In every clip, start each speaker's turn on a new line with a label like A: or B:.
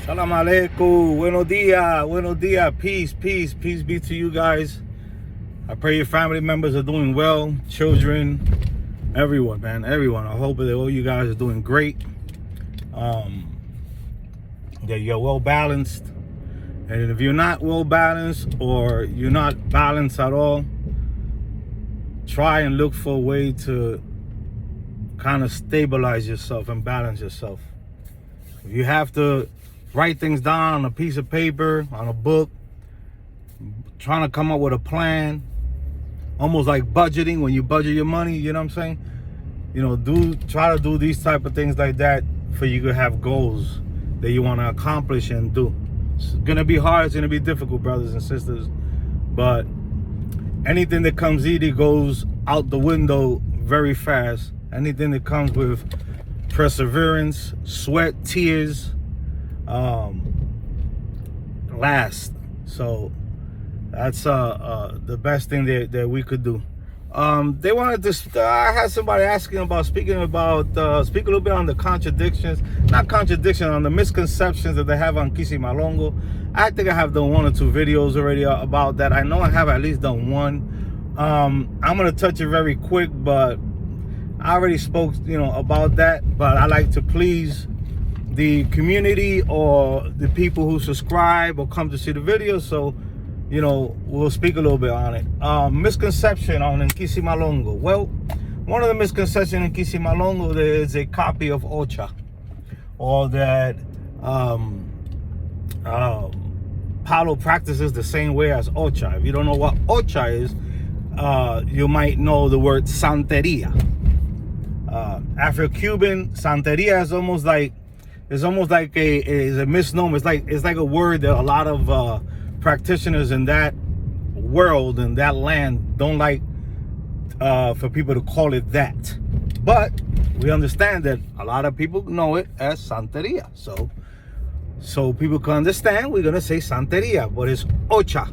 A: Salam alaikum. Buenos dias. Buenos dias. Peace, peace, peace be to you guys. I pray your family members are doing well. Children, everyone, man. Everyone. I hope that all you guys are doing great. That you're well balanced. And if you're not well balanced or you're not balanced at all, try and look for a way to kind of stabilize yourself and balance yourself. If you have to write things down on a piece of paper, on a book, trying to come up with a plan, almost like budgeting, when you budget your money, you know what I'm saying? You know, try to do these type of things like that for you to have goals that you want to accomplish and do. It's gonna be hard, it's gonna be difficult, brothers and sisters, but anything that comes easy goes out the window very fast. Anything that comes with perseverance, sweat, tears, last. So that's the best thing that we could do. They wanted to. I had somebody asking about speak a little bit on the contradictions, not contradiction, on the misconceptions that they have on Kisi Malongo. I think I have done 1 or 2 videos already about that. I know I have at least done 1. I'm gonna touch it very quick, but I already spoke, about that. But I like to please the community or the people who subscribe or come to see the video. So, we'll speak a little bit on it. Misconception on Nkisi Malongo. Well, one of the misconceptions in Nkisi Malongo, there is a copy of Ocha, or that Palo practices the same way as Ocha. If you don't know what Ocha is, you might know the word Santeria. Afro-Cuban, Santeria is almost like a misnomer. It's like a word that a lot of practitioners in that world and that land don't like for people to call it that. But we understand that a lot of people know it as Santeria. So people can understand, we're gonna say Santeria, but it's Ocha.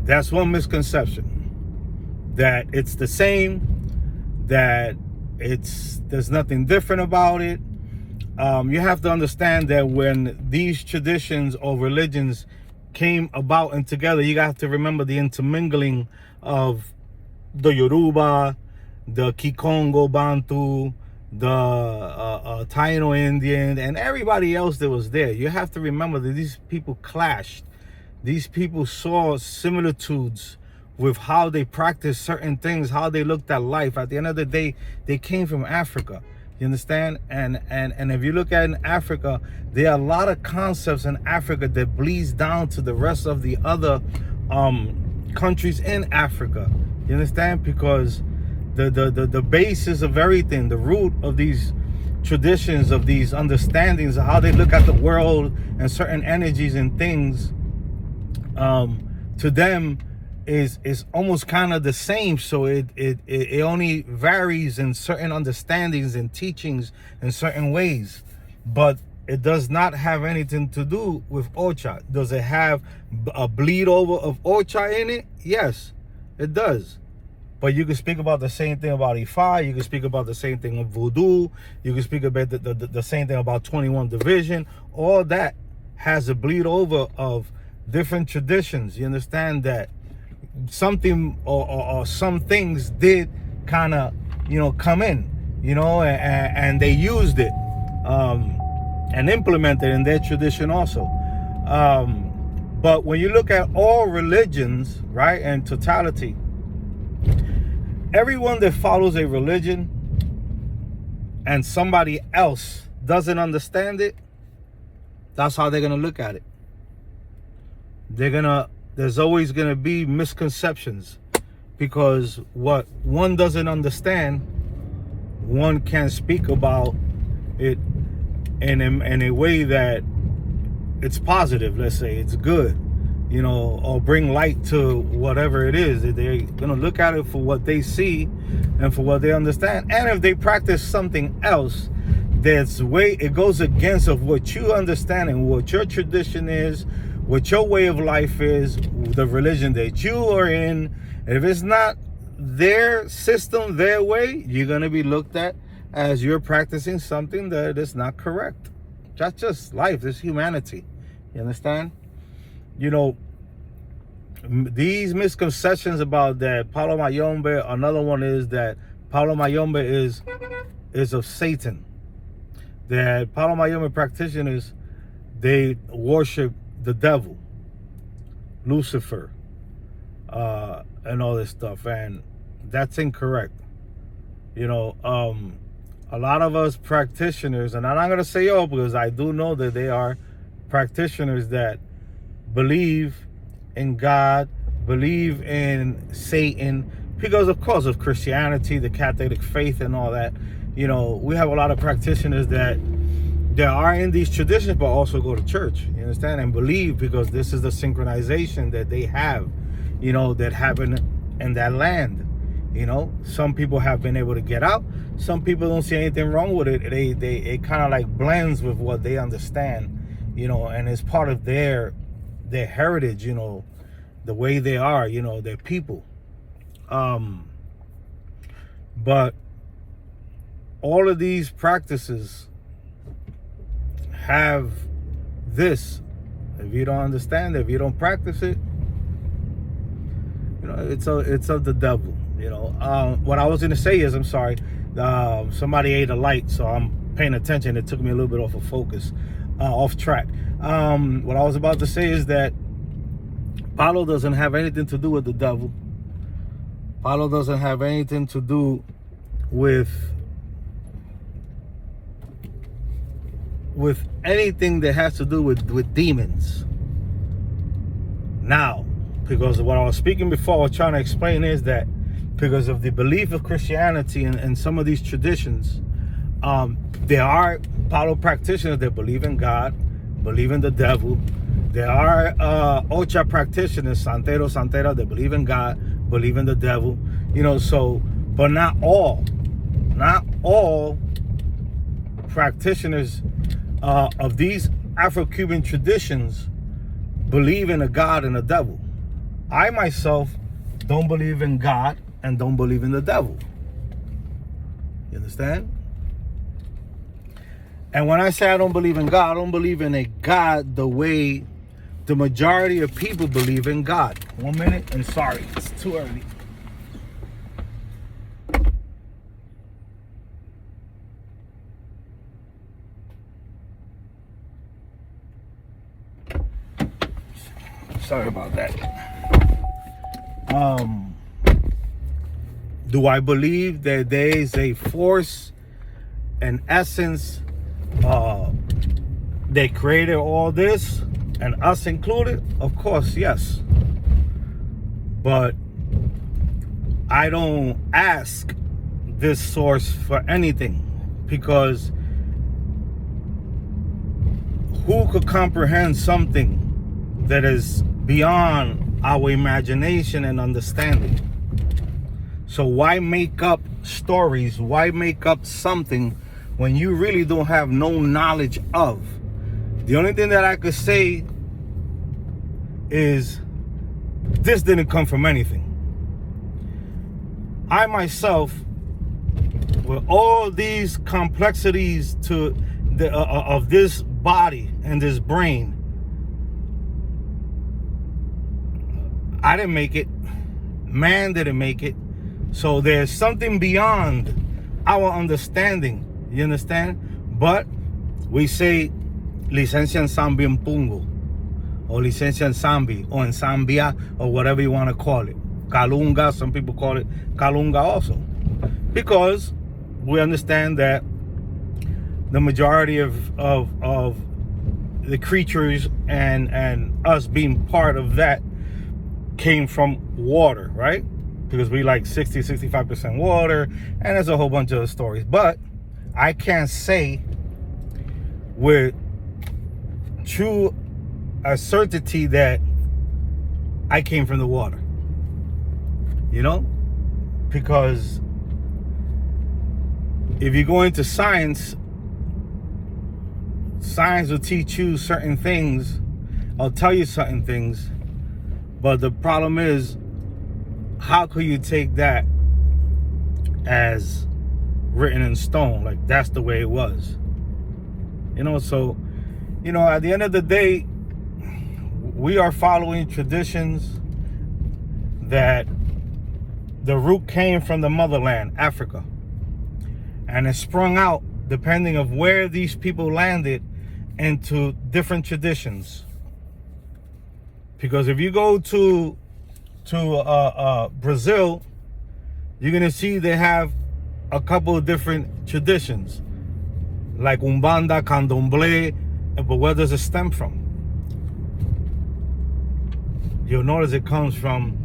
A: That's one misconception. That it's the same, that there's nothing different about it. You have to understand that when these traditions or religions came about and together, you have to remember the intermingling of the Yoruba, the Kikongo Bantu, the Taino Indian, and everybody else that was there. You have to remember that these people clashed. These people saw similitudes with how they practiced certain things, how they looked at life. At the end of the day, they came from Africa. You understand? And if you look at in Africa, there are a lot of concepts in Africa that bleeds down to the rest of the other countries in Africa. You understand? Because the basis of everything, the root of these traditions, of these understandings of how they look at the world and certain energies and things, to them is almost kind of the same. So it only varies in certain understandings and teachings in certain ways, but it does not have anything to do with Ocha. Does it have a bleed over of Ocha in it? Yes, it does. But you can speak about the same thing about Ifa. You can speak about the same thing of Voodoo. You can speak about the same thing about 21 Division. All that has a bleed over of different traditions. You understand that something or some things did kind of come in, and they used it and implemented in their tradition also. But when you look at all religions, right, in totality, everyone that follows a religion and somebody else doesn't understand it, that's how they're gonna look at it. There's always going to be misconceptions, because what one doesn't understand, one can't speak about it in a way that it's positive, let's say, it's good, or bring light to whatever it is. They're going to look at it for what they see and for what they understand. And if they practice something else it goes against of what you understand and what your tradition is, what your way of life is, the religion that you are in, if it's not their system, their way, you're going to be looked at as you're practicing something that is not correct. That's just life. It's humanity. You understand? You know, these misconceptions about that Palo Mayombe, another one is that Palo Mayombe is of Satan. That Palo Mayombe practitioners, they worship the devil, Lucifer, and all this stuff, and that's incorrect. You know, a lot of us practitioners, and I'm not gonna say all because I do know that they are practitioners that believe in God, believe in Satan, because of course of Christianity, the Catholic faith and all that. You know, we have a lot of practitioners that are in these traditions but also go to church, you understand, and believe, because this is the synchronization that they have, you know, that happen in that land. You know, some people have been able to get out, some people don't see anything wrong with it. It kind of like blends with what they understand, you know, and it's part of their heritage, you know, the way they are, you know, their people. But all of these practices have this. If you don't understand it, if you don't practice it, you know, it's of the devil. You know, what I was gonna say is, I'm sorry, somebody ate a light, so I'm paying attention. It took me a little bit off of focus, off track. What I was about to say is that Palo doesn't have anything to do with the devil. Palo doesn't have anything to do with anything that has to do with demons. Now, because what I was speaking before, I was trying to explain is that because of the belief of Christianity and some of these traditions, there are Palo practitioners that believe in God, believe in the devil. There are Ocha practitioners, Santeros, Santeras, that believe in God, believe in the devil. You know, so, but not all practitioners of these Afro-Cuban traditions believe in a God and a devil. I myself don't believe in God and don't believe in the devil. You understand? And when I say I don't believe in God, I don't believe in a God the way the majority of people believe in God. 1 minute, and sorry, it's too early. Sorry about that. Do I believe that there is a force, an essence, that created all this, and us included? Of course, yes. But I don't ask this source for anything, because who could comprehend something that is beyond our imagination and understanding? So why make up stories? Why make up something when you really don't have no knowledge of? The only thing that I could say is this didn't come from anything. I myself, with all these complexities to the of this body and this brain, I didn't make it. Man didn't make it. So there's something beyond our understanding. You understand? But we say licencia en Sambi en Pungo, or licencia en Sambi, or en Zambia, or whatever you want to call it. Kalunga, some people call it Kalunga also. Because we understand that the majority of the creatures and us being part of that came from water, right? Because we like 60-65% water, and there's a whole bunch of stories. But I can't say with true certainty that I came from the water, you know? Because if you go into science will teach you certain things, I'll tell you certain things, but the problem is, how could you take that as written in stone. Like, that's the way it was. So, at the end of the day, we are following traditions that the root came from the motherland, Africa. And it sprung out, depending of where these people landed, into different traditions. Because if you go to Brazil, you're gonna see they have a couple of different traditions, like Umbanda, Candomblé. But where does it stem from? You'll notice it comes from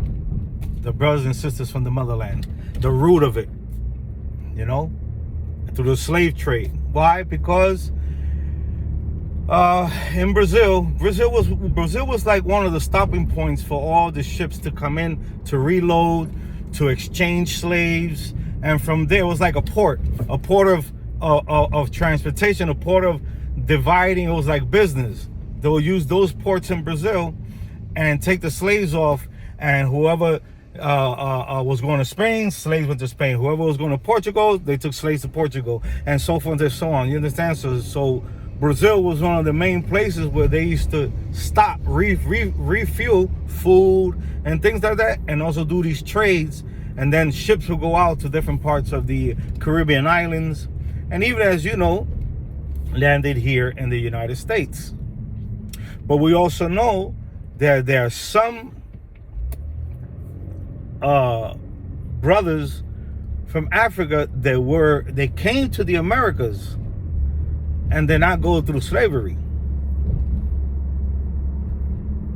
A: the brothers and sisters from the motherland, the root of it, through the slave trade. Why? Because in Brazil was like one of the stopping points for all the ships to come in, to reload, to exchange slaves. And from there, it was like a port of transportation, a port of dividing. It was like business. They would use those ports in Brazil and take the slaves off, and whoever was going to Spain, slaves went to Spain. Whoever was going to Portugal, they took slaves to Portugal, and so forth and so on. You understand? So Brazil was one of the main places where they used to stop, refuel food and things like that, and also do these trades. And then ships would go out to different parts of the Caribbean islands, and even, as you know, landed here in the United States. But we also know that there are some brothers from Africa they came to the Americas and did not go through slavery.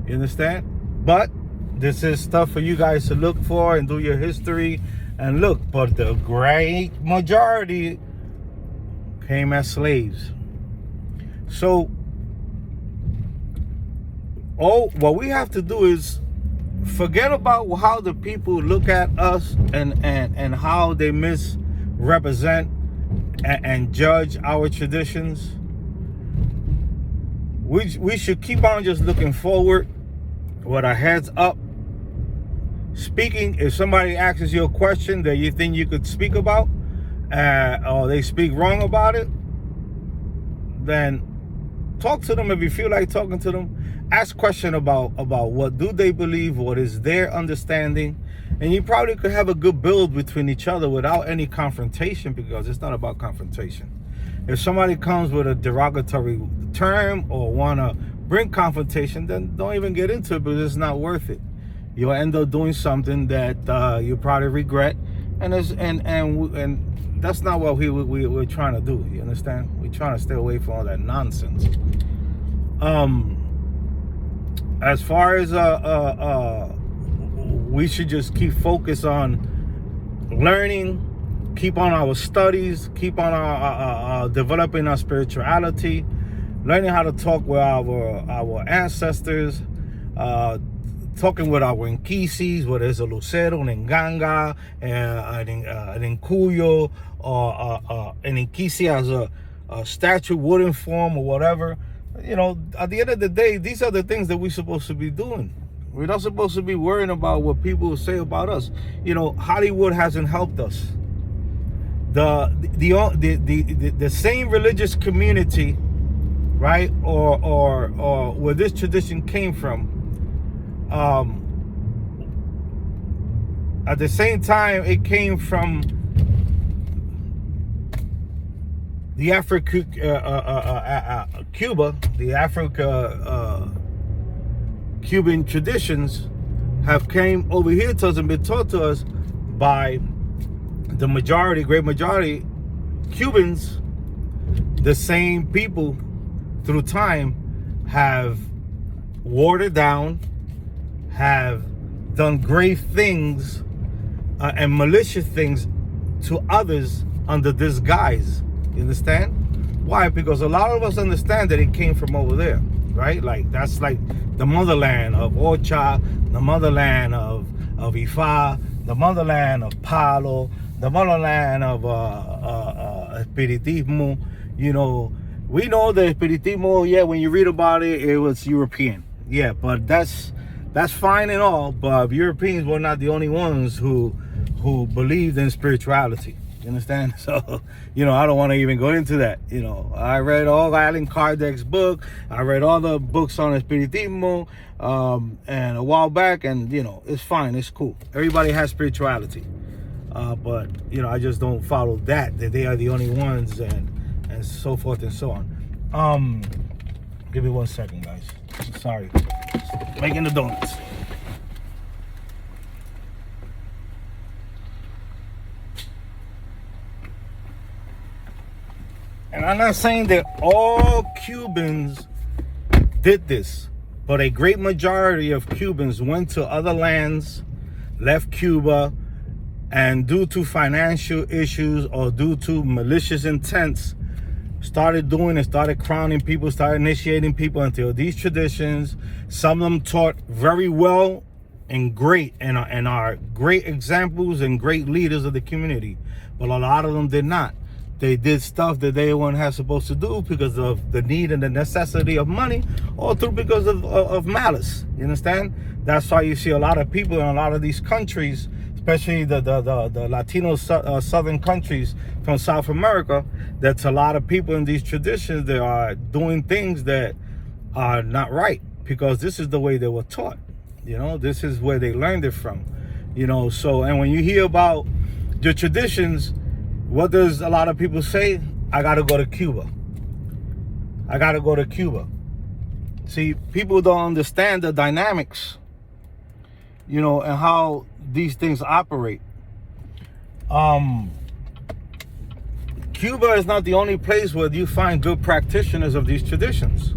A: You understand? But this is stuff for you guys to look for and do your history and look. But the great majority came as slaves. So what we have to do is forget about how the people look at us and how they misrepresent and judge our traditions. We should keep on just looking forward with our heads up, speaking. If somebody asks you a question that you think you could speak about, or they speak wrong about it, then talk to them. If you feel like talking to them, ask question about what do they believe, what is their understanding, and you probably could have a good build between each other without any confrontation, because it's not about confrontation. If somebody comes with a derogatory term or want to bring confrontation, then don't even get into it, because it's not worth it. You'll end up doing something that you probably regret, and that's not what we're trying to do. You understand? We're trying to stay away from all that nonsense. As far as we should just keep focus on learning, keep on our studies, keep on our developing our spirituality, learning how to talk with our ancestors, talking with our Nkisis, whether it's a Lucero, an Nganga, an Nkuyo, or an Nkisi as a statue, wooden form, or whatever. At the end of the day, these are the things that we're supposed to be doing. We're not supposed to be worrying about what people say about us. Hollywood hasn't helped us. The same religious community, right, or where this tradition came from, at the same time it came from the Cuba, the Cuban traditions have came over here to us and been taught to us by the great majority Cubans. The same people through time have watered down, have done grave things and malicious things to others under this guise. You understand? Why? Because a lot of us understand that it came from over there, right? Like, that's like the motherland of Ocha, the motherland of Ifa, the motherland of Palo, the motherland of Espiritismo. We know that Espiritismo, when you read about it, it was European. Yeah, but that's fine and all, but Europeans were not the only ones who believed in spirituality. You understand? So, I don't want to even go into that. I read all Alan Kardec's book. I read all the books on Espiritismo, and a while back, and, it's fine. It's cool. Everybody has spirituality. But, I just don't follow that they are the only ones, and so forth and so on. Give me 1 second, guys. Sorry. Making the donuts. And I'm not saying that all Cubans did this, but a great majority of Cubans went to other lands, left Cuba, and due to financial issues or due to malicious intents, started crowning people, started initiating people into these traditions. Some of them taught very well and great, and are great examples and great leaders of the community, but a lot of them did not. They did stuff that they weren't supposed to do because of the need and the necessity of money, or because of malice. You understand? That's why you see a lot of people in a lot of these countries, especially the Latino southern countries from South America. That's a lot of people in these traditions that are doing things that are not right, because this is the way they were taught. This is where they learned it from. So, and when you hear about the traditions, what does a lot of people say? I gotta go to Cuba. I gotta go to Cuba. See, people don't understand the dynamics, and how these things operate. Cuba is not the only place where you find good practitioners of these traditions.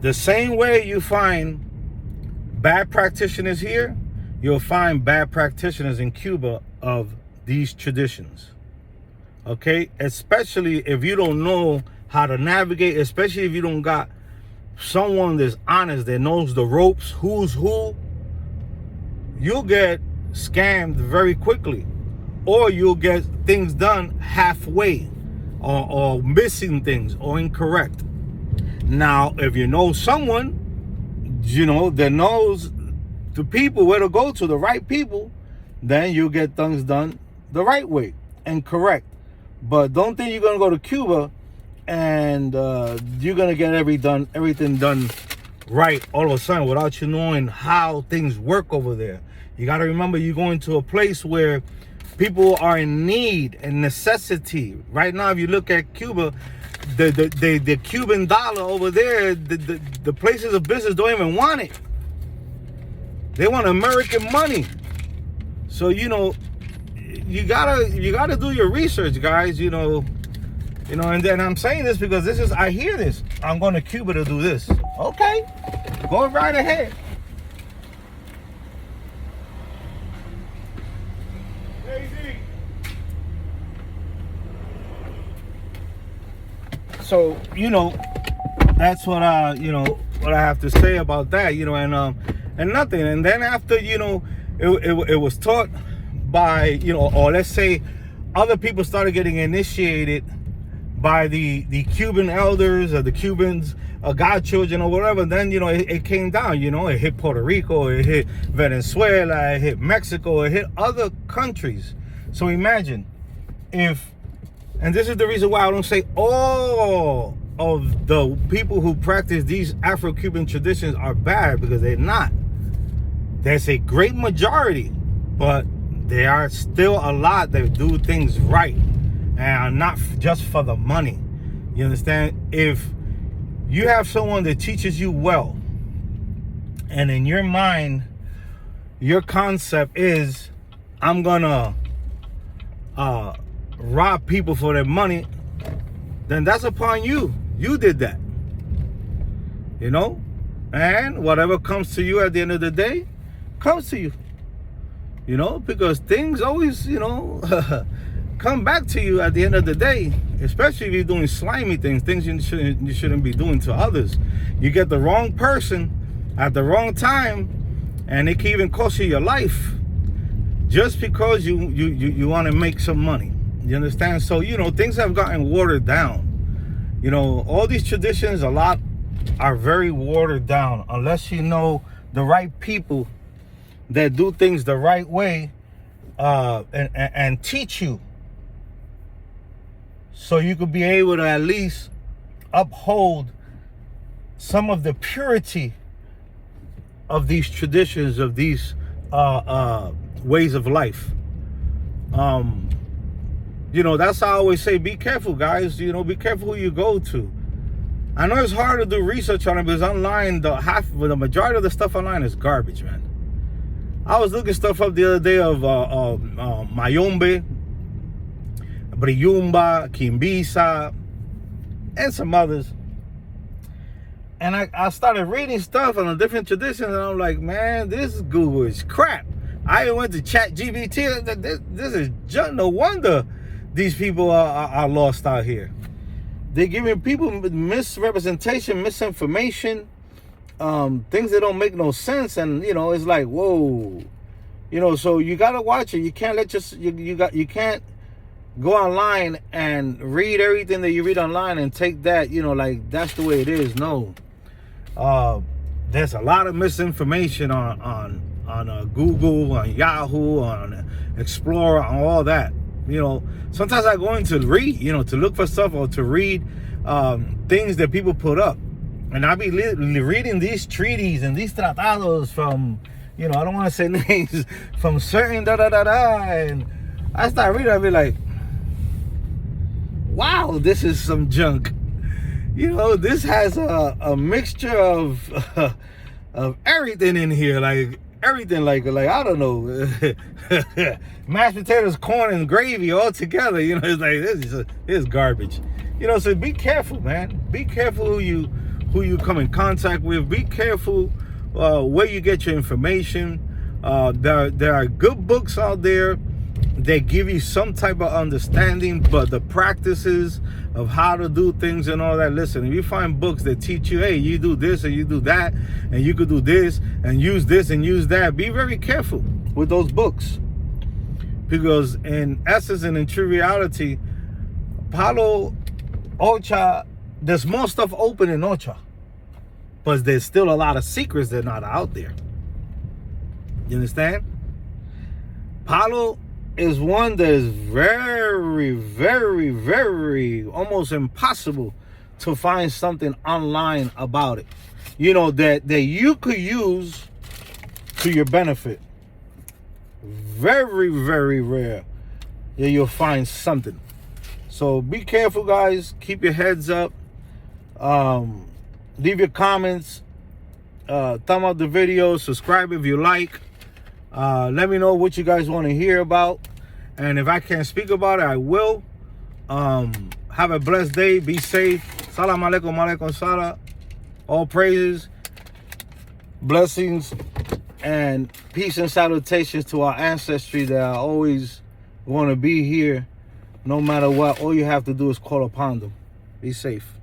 A: The same way you find bad practitioners here, you'll find bad practitioners in Cuba of these traditions. Okay? Especially if you don't know how to navigate, especially if you don't got someone that's honest, that knows the ropes, who's who, you'll get scammed very quickly. Or you'll get things done halfway, or missing things, or incorrect. Now, if you know someone, that knows the people, where to go to, the right people, then you get things done the right way and correct. But don't think you're gonna go to Cuba and you're gonna get everything done right all of a sudden without you knowing how things work over there. You gotta remember, you're going to a place where people are in need and necessity. Right now, if you look at Cuba, the Cuban dollar over there, the places of business don't even want it. They want American money. So, you gotta do your research, guys, and then I'm saying this because I hear this. I'm going to Cuba to do this. Okay, go right ahead. So, that's what what I have to say about that, and nothing. And then after, it was taught by, or let's say other people started getting initiated by the Cuban elders or the Cubans, godchildren or whatever. Then, it came down, it hit Puerto Rico, it hit Venezuela, it hit Mexico, it hit other countries. So imagine if, and this is the reason why I don't say all of the people who practice these Afro-Cuban traditions are bad, because they're not. There's a great majority, but there are still a lot that do things right and are not just for the money. You understand? If you have someone that teaches you well, and in your mind, your concept is, I'm gonna rob people for their money, then that's upon you. You did that. And whatever comes to you at the end of the day comes to you. Because things always, come back to you at the end of the day, especially if you're doing slimy things you shouldn't be doing to others. You get the wrong person at the wrong time, and it can even cost you your life just because you want to make some money. You understand? So, things have gotten watered down. All these traditions, a lot are very watered down, unless you know the right people that do things the right way. and teach you, so you could be able to at least uphold some of the purity of these traditions, of these ways of life. That's how I always say, be careful, guys. Be careful who you go to. I know it's hard to do research on it because online, the majority of the stuff online is garbage, man. I was looking stuff up the other day of Mayombe, Briyumba, kinbiza, and some others. And I started reading stuff on the different traditions, and I'm like, man, this Google is crap. I even went to ChatGPT. This is just no wonder these people are lost out here. They're giving people misrepresentation, misinformation, things that don't make no sense, and it's like, whoa, so you gotta watch it. You can't you can't go online and read everything that you read online and take that, like that's the way it is. No, there's a lot of misinformation on Google, on Yahoo, on Explorer, on all that. Sometimes I go in to read, to look for stuff or to read things that people put up. And I'll be reading these treaties and these tratados from, I don't want to say names, from certain da-da-da-da. And I start reading, I'll be like, wow, this is some junk. This has a mixture of everything in here, like everything, like I don't know, mashed potatoes, corn, and gravy all together. It's like this is garbage. So be careful, man. Be careful who you come in contact with. Be careful where you get your information. There are good books out there that give you some type of understanding, but the practices of how to do things and all that, listen, if you find books that teach you, hey, you do this and you do that, and you could do this and use that, be very careful with those books. Because in essence and in true reality, Palo, Ocha, there's more stuff open in Ocha, but there's still a lot of secrets that are not out there. You understand? Palo is one that is very, very, very almost impossible to find something online about it, that you could use to your benefit. Very, very rare that you'll find something. So be careful, guys. Keep your heads up. Leave your comments. Thumb up the video. Subscribe if you like. Let me know what you guys want to hear about, and if I can't speak about it, I will. Have a blessed day. Be safe. Salam alaikum, alaikum salam. All praises, blessings, and peace and salutations to our ancestry that are always going to be here no matter what. All you have to do is call upon them. Be safe.